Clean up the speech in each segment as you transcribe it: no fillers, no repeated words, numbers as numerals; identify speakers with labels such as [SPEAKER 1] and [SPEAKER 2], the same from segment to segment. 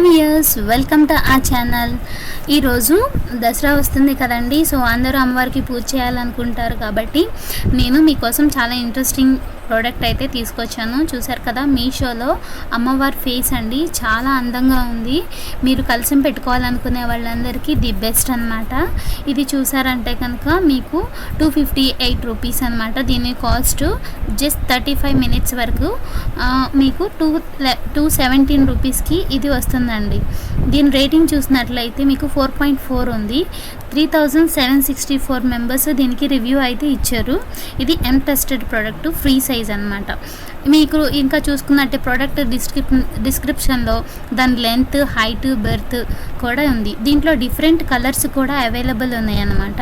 [SPEAKER 1] Viewers welcome to ఆ channel. ఈరోజు దసరా వస్తుంది కదండి. సో అందరూ అమ్మవారికి పూజ చేయాలనుకుంటారు కాబట్టి నేను మీకోసం చాలా ఇంట్రెస్టింగ్ ప్రోడక్ట్ అయితే తీసుకొచ్చాను. చూసారు కదా, మీషోలో అమ్మవారి ఫేస్ అండి, చాలా అందంగా ఉంది. మీరు కలిసి పెట్టుకోవాలనుకునే వాళ్ళందరికీ ది బెస్ట్ అనమాట. ఇది చూసారంటే కనుక మీకు 258 రూపీస్ అనమాట. దీని కాస్ట్ జస్ట్ 35 మినిట్స్ వరకు మీకు 217 రూపీస్కి ఇది వస్తుందండి. దీని రేటింగ్ చూసినట్లయితే మీకు 4.4 ఉంది. 3764 మెంబర్స్ దీనికి రివ్యూ అయితే ఇచ్చారు. ఇది టెస్టెడ్ ప్రోడక్ట్, ఫ్రీ సైజ్ అనమాట. మీకు ఇంకా చూసుకున్నట్టే ప్రోడక్ట్ డిస్క్రిప్షన్లో దాని లెంత్, హైట్, బెర్త్ కూడా ఉంది. దీంట్లో డిఫరెంట్ కలర్స్ కూడా అవైలబుల్ ఉన్నాయన్నమాట.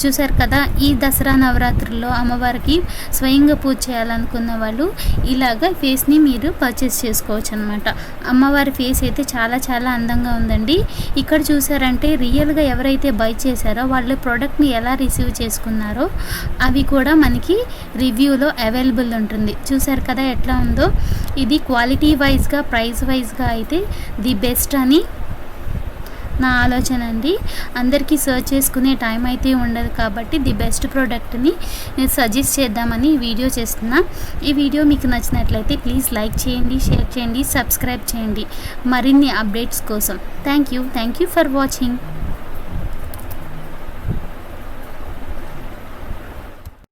[SPEAKER 1] చూసారు కదా, ఈ దసరా నవరాత్రుల్లో అమ్మవారికి స్వయంగా పూజ చేయాలనుకున్న వాళ్ళు ఇలాగ ఫేస్ని మీరు పర్చేస్ చేసుకోవచ్చు అనమాట. అమ్మవారి ఫేస్ అయితే చాలా చాలా అందంగా ఉందండి. ఇక్కడ చూసారంటే రియల్గా ఎవరైతే బై చేశారో వాళ్ళు ప్రోడక్ట్ని ఎలా రిసీవ్ చేసుకున్నారో అవి కూడా మనకి రివ్యూలో అవైలబుల్ ఉంటుంది. చూసారు కదా ఎట్లా ఉందో. ఇది క్వాలిటీ వైజ్గా, ప్రైస్ వైజ్గా అయితే ది బెస్ట్ అని నా ఆలోచన అండి. అందరికీ సర్చ్ చేసుకునే టైం అయితే ఉండదు కాబట్టి ది బెస్ట్ ప్రోడక్ట్ని నేను సజెస్ట్ చేద్దామని ఈ వీడియో చేస్తున్నా. ఈ వీడియో మీకు నచ్చినట్లయితే ప్లీజ్ లైక్ చేయండి, షేర్ చేయండి, సబ్స్క్రైబ్ చేయండి మరిన్ని అప్డేట్స్ కోసం. Thank you for watching.